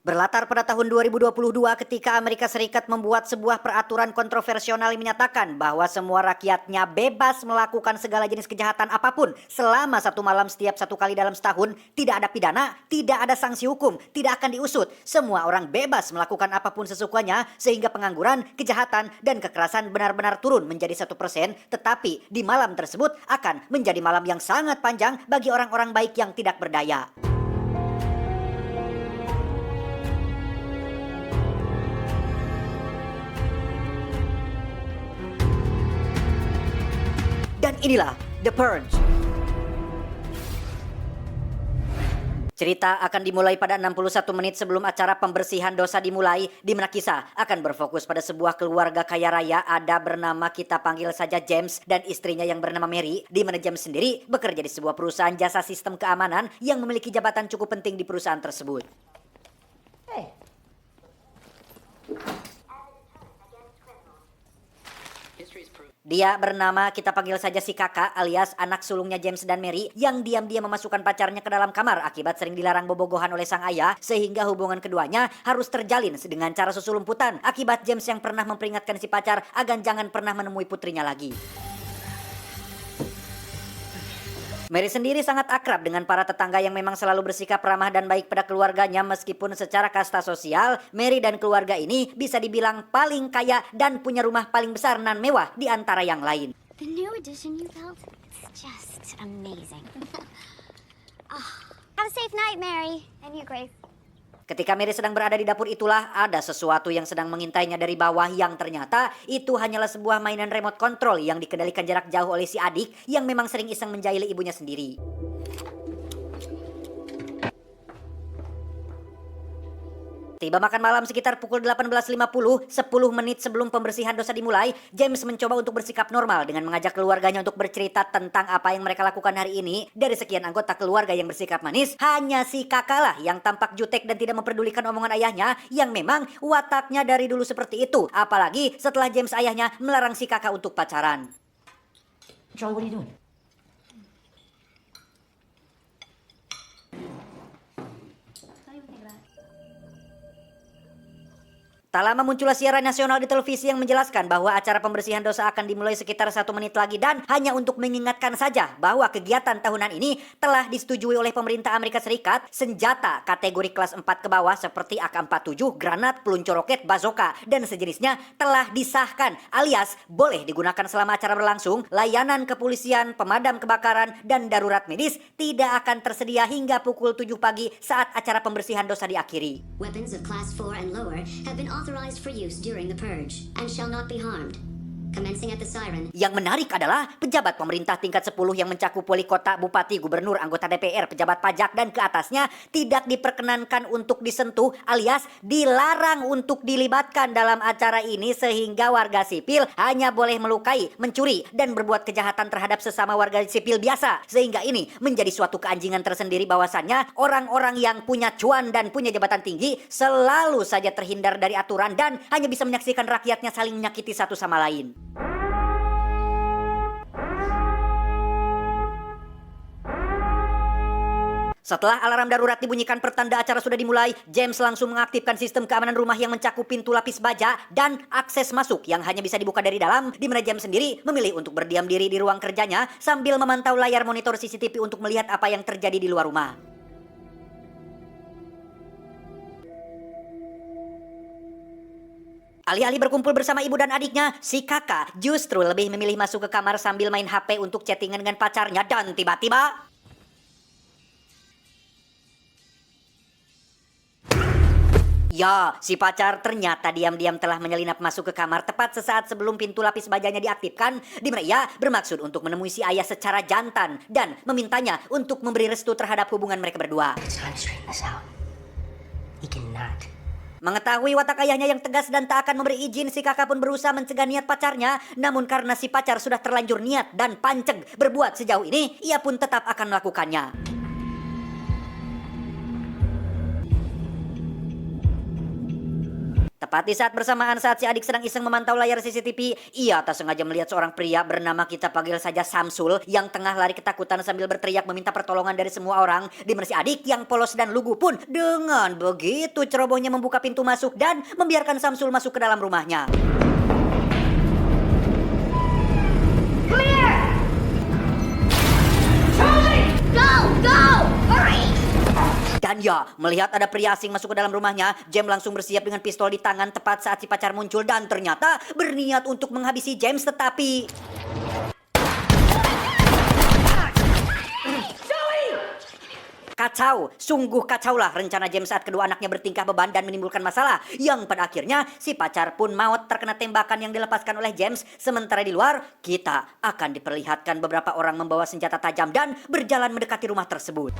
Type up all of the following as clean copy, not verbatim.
Berlatar pada tahun 2022 ketika Amerika Serikat membuat sebuah peraturan kontroversial yang menyatakan bahwa semua rakyatnya bebas melakukan segala jenis kejahatan apapun selama satu malam setiap satu kali dalam setahun, tidak ada pidana, tidak ada sanksi hukum, tidak akan diusut. Semua orang bebas melakukan apapun sesukanya sehingga pengangguran, kejahatan, dan kekerasan benar-benar turun menjadi 1%, tetapi di malam tersebut akan menjadi malam yang sangat panjang bagi orang-orang baik yang tidak berdaya. Dan inilah The Purge. Cerita akan dimulai pada 61 menit sebelum acara pembersihan dosa dimulai, di mana kisah akan berfokus pada sebuah keluarga kaya raya ada bernama kita panggil saja James dan istrinya yang bernama Mary, di mana James sendiri bekerja di sebuah perusahaan jasa sistem keamanan yang memiliki jabatan cukup penting di perusahaan tersebut. Hey. Dia bernama kita panggil saja si kakak alias anak sulungnya James dan Mary yang diam-diam memasukkan pacarnya ke dalam kamar akibat sering dilarang bobogohan oleh sang ayah sehingga hubungan keduanya harus terjalin dengan cara susulumputan akibat James yang pernah memperingatkan si pacar agar jangan pernah menemui putrinya lagi. Mary sendiri sangat akrab dengan para tetangga yang memang selalu bersikap ramah dan baik pada keluarganya meskipun secara kasta sosial, Mary dan keluarga ini bisa dibilang paling kaya dan punya rumah paling besar nan mewah di antara yang lain. The new edition you built, it's just amazing. Have a safe night, Mary. And you, Grace. Ketika Mary sedang berada di dapur itulah ada sesuatu yang sedang mengintainya dari bawah yang ternyata itu hanyalah sebuah mainan remote control yang dikendalikan jarak jauh oleh si adik yang memang sering iseng menjahili ibunya sendiri. Tiba makan malam sekitar pukul 18.50, 10 menit sebelum pembersihan dosa dimulai, James mencoba untuk bersikap normal dengan mengajak keluarganya untuk bercerita tentang apa yang mereka lakukan hari ini. Dari sekian anggota keluarga yang bersikap manis, hanya si kakak lah yang tampak jutek dan tidak memperdulikan omongan ayahnya yang memang wataknya dari dulu seperti itu. Apalagi setelah James ayahnya melarang si kakak untuk pacaran. Joel, what are you doing? Tak lama muncullah siaran nasional di televisi yang menjelaskan bahwa acara pembersihan dosa akan dimulai sekitar 1 menit lagi dan hanya untuk mengingatkan saja bahwa kegiatan tahunan ini telah disetujui oleh pemerintah Amerika Serikat. Senjata kategori kelas 4 ke bawah seperti AK-47, granat, peluncur roket, bazooka, dan sejenisnya telah disahkan alias boleh digunakan selama acara berlangsung. Layanan kepolisian, pemadam kebakaran, dan darurat medis tidak akan tersedia hingga pukul 7 pagi saat acara pembersihan dosa diakhiri. Weapons of class 4 and lower have been authorized for use during the purge and shall not be harmed. Commencing at the siren. Yang menarik adalah pejabat pemerintah tingkat 10 yang mencakup wali kota, bupati, gubernur, anggota DPR, pejabat pajak, dan ke atasnya tidak diperkenankan untuk disentuh alias dilarang untuk dilibatkan dalam acara ini sehingga warga sipil hanya boleh melukai, mencuri, dan berbuat kejahatan terhadap sesama warga sipil biasa. Sehingga ini menjadi suatu keanjingan tersendiri bahwasannya orang-orang yang punya cuan dan punya jabatan tinggi selalu saja terhindar dari aturan dan hanya bisa menyaksikan rakyatnya saling menyakiti satu sama lain. Setelah alarm darurat dibunyikan pertanda acara sudah dimulai, James langsung mengaktifkan sistem keamanan rumah yang mencakup pintu lapis baja dan akses masuk yang hanya bisa dibuka dari dalam, di mana James sendiri memilih untuk berdiam diri di ruang kerjanya sambil memantau layar monitor CCTV untuk melihat apa yang terjadi di luar rumah. Alih-alih berkumpul bersama ibu dan adiknya, si kakak justru lebih memilih masuk ke kamar sambil main HP untuk chattingan dengan pacarnya dan tiba-tiba... Ya, si pacar ternyata diam-diam telah menyelinap masuk ke kamar tepat sesaat sebelum pintu lapis bajanya diaktifkan, di mana ia bermaksud untuk menemui si ayah secara jantan dan memintanya untuk memberi restu terhadap hubungan mereka berdua. Mengetahui watak ayahnya yang tegas dan tak akan memberi izin, si kakak pun berusaha mencegah niat pacarnya. Namun karena si pacar sudah terlanjur niat dan panceg berbuat sejauh ini, ia pun tetap akan melakukannya. Tepat Tepat di saat bersamaan saat si adik sedang iseng memantau layar CCTV, ia tak sengaja melihat seorang pria bernama kita panggil saja Samsul yang tengah lari ketakutan sambil berteriak meminta pertolongan dari semua orang. Di mana si adik yang polos dan lugu pun dengan begitu cerobohnya membuka pintu masuk dan membiarkan Samsul masuk ke dalam rumahnya. Dan ya, melihat ada pria asing masuk ke dalam rumahnya, James langsung bersiap dengan pistol di tangan tepat saat si pacar muncul dan ternyata berniat untuk menghabisi James tetapi... Kacau, sungguh kacaulah rencana James saat kedua anaknya bertingkah beban dan menimbulkan masalah yang pada akhirnya si pacar pun maut terkena tembakan yang dilepaskan oleh James. Sementara di luar, kita akan diperlihatkan beberapa orang membawa senjata tajam dan berjalan mendekati rumah tersebut.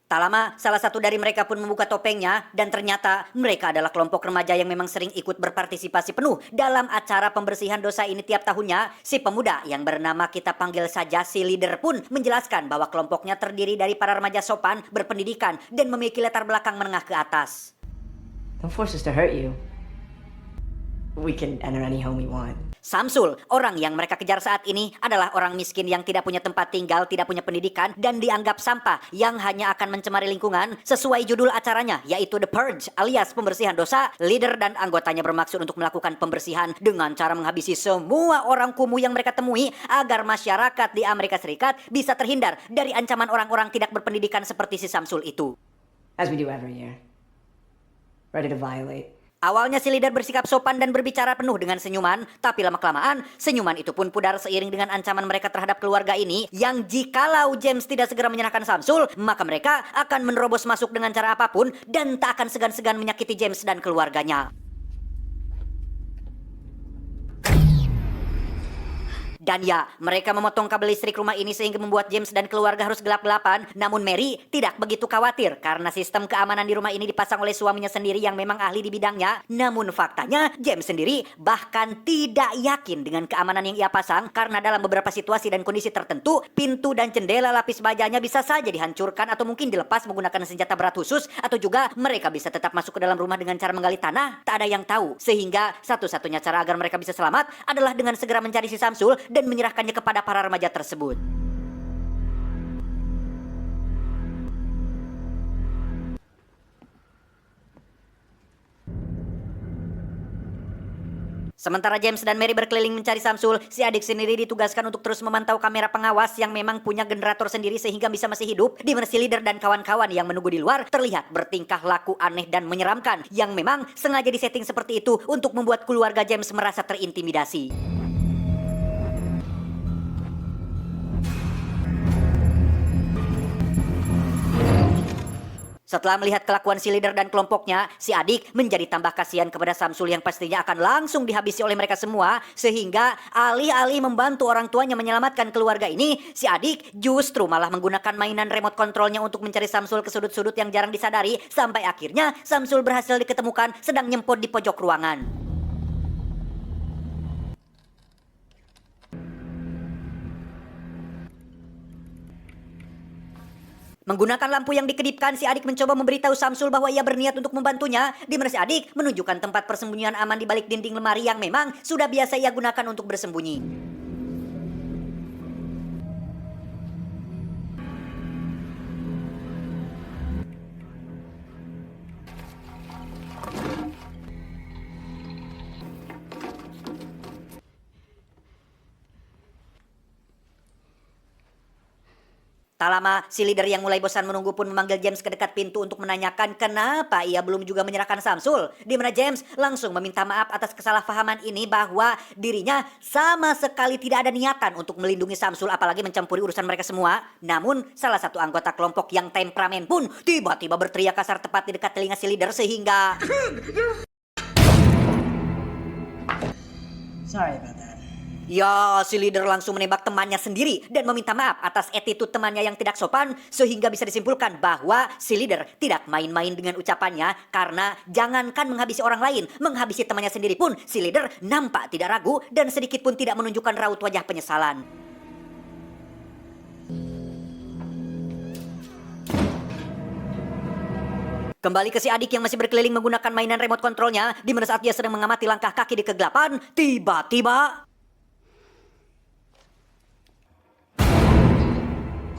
Tak lama, salah satu dari mereka pun membuka topengnya dan ternyata mereka adalah kelompok remaja yang memang sering ikut berpartisipasi penuh dalam acara pembersihan dosa ini tiap tahunnya. Si pemuda yang bernama kita panggil saja si leader pun menjelaskan bahwa kelompoknya terdiri dari para remaja sopan, berpendidikan, dan memiliki latar belakang menengah ke atas. Don't force us to hurt you. We can enter any home we want. Samsul, orang yang mereka kejar saat ini adalah orang miskin yang tidak punya tempat tinggal, tidak punya pendidikan, dan dianggap sampah yang hanya akan mencemari lingkungan. Sesuai judul acaranya, yaitu The Purge alias pembersihan dosa, leader dan anggotanya bermaksud untuk melakukan pembersihan dengan cara menghabisi semua orang kumuh yang mereka temui agar masyarakat di Amerika Serikat bisa terhindar dari ancaman orang-orang tidak berpendidikan seperti si Samsul itu. As we do every year. Ready to violate. Awalnya si leader bersikap sopan dan berbicara penuh dengan senyuman, tapi lama-kelamaan senyuman itu pun pudar seiring dengan ancaman mereka terhadap keluarga ini yang jikalau James tidak segera menyerahkan Samsul, maka mereka akan menerobos masuk dengan cara apapun dan tak akan segan-segan menyakiti James dan keluarganya. Dan ya, mereka memotong kabel listrik rumah ini sehingga membuat James dan keluarga harus gelap-gelapan. Namun Mary tidak begitu khawatir karena sistem keamanan di rumah ini dipasang oleh suaminya sendiri yang memang ahli di bidangnya. Namun faktanya, James sendiri bahkan tidak yakin dengan keamanan yang ia pasang karena dalam beberapa situasi dan kondisi tertentu, pintu dan jendela lapis bajanya bisa saja dihancurkan atau mungkin dilepas menggunakan senjata berat khusus, atau juga mereka bisa tetap masuk ke dalam rumah dengan cara menggali tanah. Tak ada yang tahu, sehingga satu-satunya cara agar mereka bisa selamat adalah dengan segera mencari si Samsul dan menyerahkannya kepada para remaja tersebut. Sementara James dan Mary berkeliling mencari Samsul, si adik sendiri ditugaskan untuk terus memantau kamera pengawas yang memang punya generator sendiri sehingga bisa masih hidup, di mana si leader dan kawan-kawan yang menunggu di luar terlihat bertingkah laku aneh dan menyeramkan yang memang sengaja disetting seperti itu untuk membuat keluarga James merasa terintimidasi. Setelah melihat kelakuan si leader dan kelompoknya, si adik menjadi tambah kasihan kepada Samsul yang pastinya akan langsung dihabisi oleh mereka semua. Sehingga alih-alih membantu orang tuanya menyelamatkan keluarga ini, si adik justru malah menggunakan mainan remote controlnya untuk mencari Samsul ke sudut-sudut yang jarang disadari. Sampai akhirnya Samsul berhasil diketemukan sedang nyempot di pojok ruangan. Menggunakan lampu yang dikedipkan, si adik mencoba memberitahu Samsul bahwa ia berniat untuk membantunya, di mana si adik menunjukkan tempat persembunyian aman di balik dinding lemari yang memang sudah biasa ia gunakan untuk bersembunyi. Tak lama, si leader yang mulai bosan menunggu pun memanggil James ke dekat pintu untuk menanyakan kenapa ia belum juga menyerahkan Samsul. Di mana James langsung meminta maaf atas kesalahpahaman ini bahwa dirinya sama sekali tidak ada niatan untuk melindungi Samsul apalagi mencampuri urusan mereka semua. Namun, salah satu anggota kelompok yang temperamen pun tiba-tiba berteriak kasar tepat di dekat telinga si leader sehingga... Sorry about that. Ya, si leader langsung menembak temannya sendiri dan meminta maaf atas attitude temannya yang tidak sopan, sehingga bisa disimpulkan bahwa si leader tidak main-main dengan ucapannya karena jangankan menghabisi orang lain, menghabisi temannya sendiri pun si leader nampak tidak ragu dan sedikit pun tidak menunjukkan raut wajah penyesalan. Kembali ke si adik yang masih berkeliling menggunakan mainan remote controlnya, di mana saat dia sedang mengamati langkah kaki di kegelapan, tiba-tiba...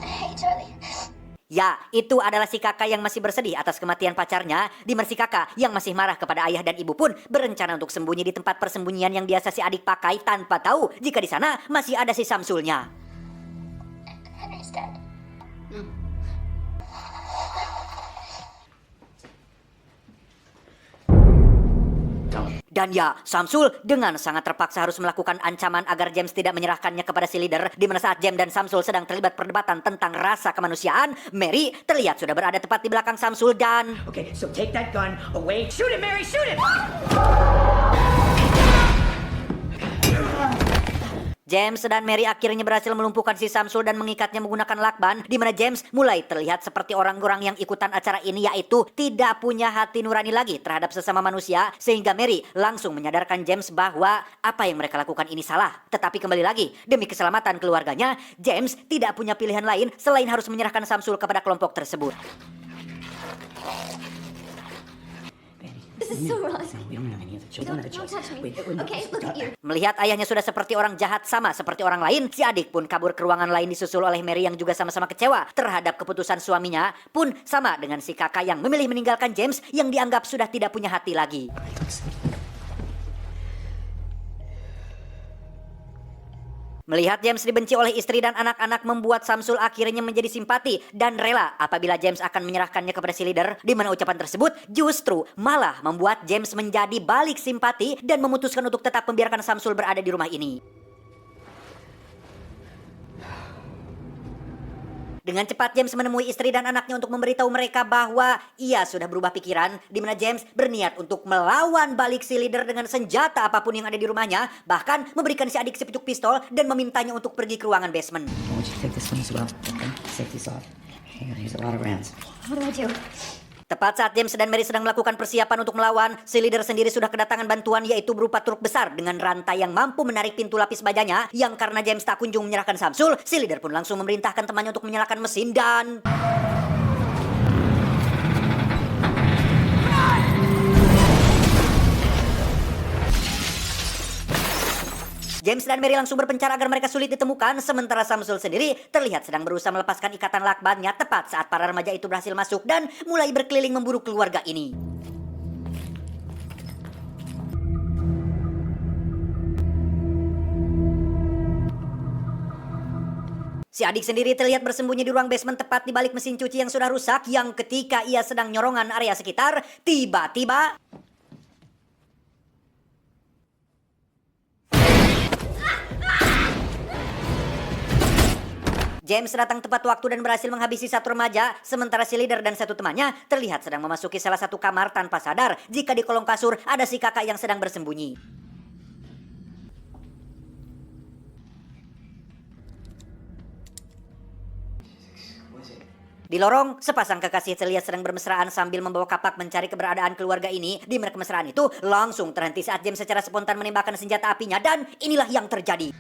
Hey, Charlie. Ya, itu adalah si kakak yang masih bersedih atas kematian pacarnya, di mana si kakak yang masih marah kepada ayah dan ibu pun berencana untuk sembunyi di tempat persembunyian yang biasa si adik pakai tanpa tahu jika di sana masih ada si Samsulnya. Henry's dead. Dan ya, Samsul dengan sangat terpaksa harus melakukan ancaman agar James tidak menyerahkannya kepada si leader. Di mana saat James dan Samsul sedang terlibat perdebatan tentang rasa kemanusiaan, Mary terlihat sudah berada tepat di belakang Samsul dan... Okay, so take that gun away. Shoot it, Mary, shoot it! James dan Mary akhirnya berhasil melumpuhkan si Samsul dan mengikatnya menggunakan lakban, di mana James mulai terlihat seperti orang-orang yang ikutan acara ini, yaitu tidak punya hati nurani lagi terhadap sesama manusia, sehingga Mary langsung menyadarkan James bahwa apa yang mereka lakukan ini salah. Tetapi kembali lagi, demi keselamatan keluarganya, James tidak punya pilihan lain selain harus menyerahkan Samsul kepada kelompok tersebut. This is so wrong. We don't have any other children. Don't touch me. Okay, look at you. Melihat ayahnya sudah seperti orang jahat sama seperti orang lain, si adik pun kabur ke ruangan lain disusul oleh Mary yang juga sama-sama kecewa terhadap keputusan suaminya, pun sama dengan si kakak yang memilih meninggalkan James yang dianggap sudah tidak punya hati lagi. Melihat James dibenci oleh istri dan anak-anak membuat Samsul akhirnya menjadi simpati dan rela apabila James akan menyerahkannya kepada si leader, di mana ucapan tersebut justru malah membuat James menjadi balik simpati dan memutuskan untuk tetap membiarkan Samsul berada di rumah ini. Dengan cepat James menemui istri dan anaknya untuk memberitahu mereka bahwa ia sudah berubah pikiran, di mana James berniat untuk melawan balik si leader dengan senjata apapun yang ada di rumahnya, bahkan memberikan si adik sepucuk pistol dan memintanya untuk pergi ke ruangan basement. I want you to take this one as well. Okay? Safety's off. Here's a lot of rounds. What do I do? Tepat saat James dan Mary sedang melakukan persiapan untuk melawan, si leader sendiri sudah kedatangan bantuan, yaitu berupa truk besar dengan rantai yang mampu menarik pintu lapis bajanya, yang karena James tak kunjung menyerahkan Samsul, si leader pun langsung memerintahkan temannya untuk menyalakan mesin dan... James dan Mary langsung berpencar agar mereka sulit ditemukan, sementara Samsul sendiri terlihat sedang berusaha melepaskan ikatan lakbannya tepat saat para remaja itu berhasil masuk dan mulai berkeliling memburu keluarga ini. Si adik sendiri terlihat bersembunyi di ruang basement tepat di balik mesin cuci yang sudah rusak, yang ketika ia sedang nyorongan area sekitar, tiba-tiba... James datang tepat waktu dan berhasil menghabisi satu remaja, sementara si leader dan satu temannya terlihat sedang memasuki salah satu kamar tanpa sadar jika di kolong kasur ada si kakak yang sedang bersembunyi. Di lorong, sepasang kekasih terlihat sedang bermesraan sambil membawa kapak mencari keberadaan keluarga ini, di mana kemesraan itu langsung terhenti saat James secara spontan menembakkan senjata apinya, dan inilah yang terjadi.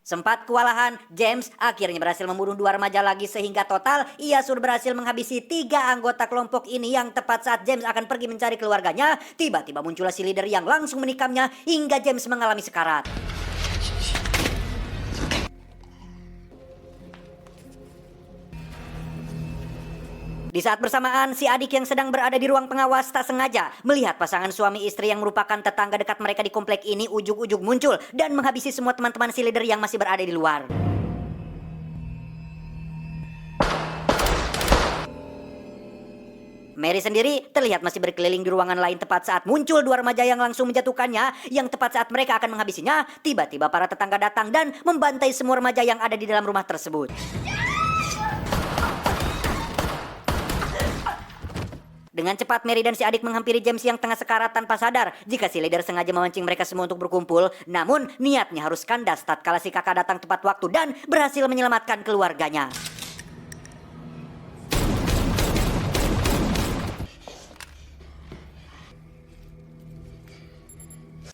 Sempat kewalahan, James akhirnya berhasil membunuh dua remaja lagi sehingga total ia sudah berhasil menghabisi 3 anggota kelompok ini, yang tepat saat James akan pergi mencari keluarganya, tiba-tiba muncullah si leader yang langsung menikamnya hingga James mengalami sekarat. Di saat bersamaan, si adik yang sedang berada di ruang pengawas tak sengaja melihat pasangan suami istri yang merupakan tetangga dekat mereka di komplek ini ujug-ujug muncul dan menghabisi semua teman-teman si leader yang masih berada di luar. Mary sendiri terlihat masih berkeliling di ruangan lain tepat saat muncul 2 remaja yang langsung menjatuhkannya, yang tepat saat mereka akan menghabisinya, tiba-tiba para tetangga datang dan membantai semua remaja yang ada di dalam rumah tersebut. Dengan cepat Mary dan si adik menghampiri James yang tengah sekarat tanpa sadar jika si leader sengaja memancing mereka semua untuk berkumpul. Namun niatnya harus kandas tatkala si kakak datang tepat waktu dan berhasil menyelamatkan keluarganya.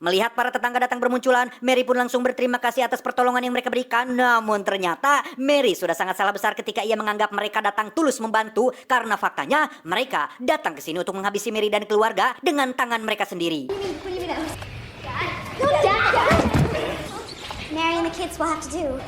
Melihat para tetangga datang bermunculan, Mary pun langsung berterima kasih atas pertolongan yang mereka berikan. Namun ternyata Mary sudah sangat salah besar ketika ia menganggap mereka datang tulus membantu, karena faktanya mereka datang ke sini untuk menghabisi Mary dan keluarga dengan tangan mereka sendiri. Mary and the kids will have to do.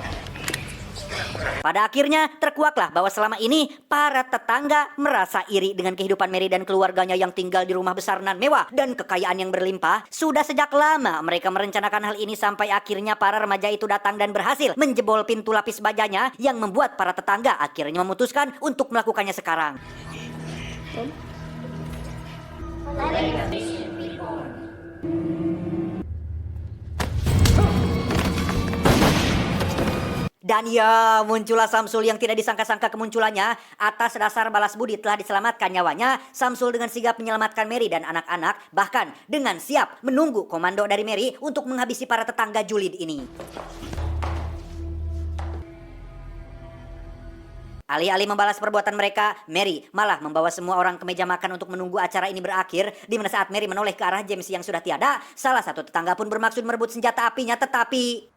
Pada akhirnya terkuaklah bahwa selama ini para tetangga merasa iri dengan kehidupan Mary dan keluarganya yang tinggal di rumah besar nan mewah dan kekayaan yang berlimpah. Sudah sejak lama mereka merencanakan hal ini sampai akhirnya para remaja itu datang dan berhasil menjebol pintu lapis bajanya yang membuat para tetangga akhirnya memutuskan untuk melakukannya sekarang. Dan ya, muncullah Samsul yang tidak disangka-sangka kemunculannya. Atas dasar balas budi telah diselamatkan nyawanya, Samsul dengan sigap menyelamatkan Mary dan anak-anak, bahkan dengan siap menunggu komando dari Mary untuk menghabisi para tetangga julid ini. Alih-alih membalas perbuatan mereka, Mary malah membawa semua orang ke meja makan untuk menunggu acara ini berakhir. Di mana saat Mary menoleh ke arah James yang sudah tiada, salah satu tetangga pun bermaksud merebut senjata apinya, tetapi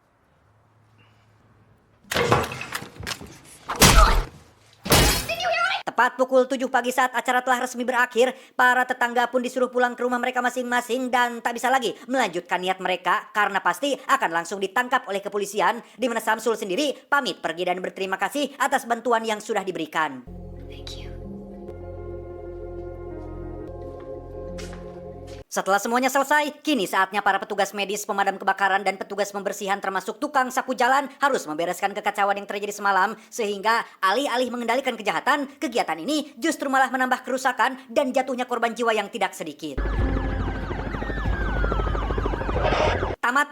tepat pukul 7 pagi saat acara telah resmi berakhir, para tetangga pun disuruh pulang ke rumah mereka masing-masing dan tak bisa lagi melanjutkan niat mereka karena pasti akan langsung ditangkap oleh kepolisian, di mana Samsul sendiri pamit pergi dan berterima kasih atas bantuan yang sudah diberikan. Thank you. Setelah semuanya selesai, kini saatnya para petugas medis, pemadam kebakaran, dan petugas pembersihan termasuk tukang sapu jalan harus membereskan kekacauan yang terjadi semalam, sehingga alih-alih mengendalikan kejahatan, kegiatan ini justru malah menambah kerusakan dan jatuhnya korban jiwa yang tidak sedikit. Tamat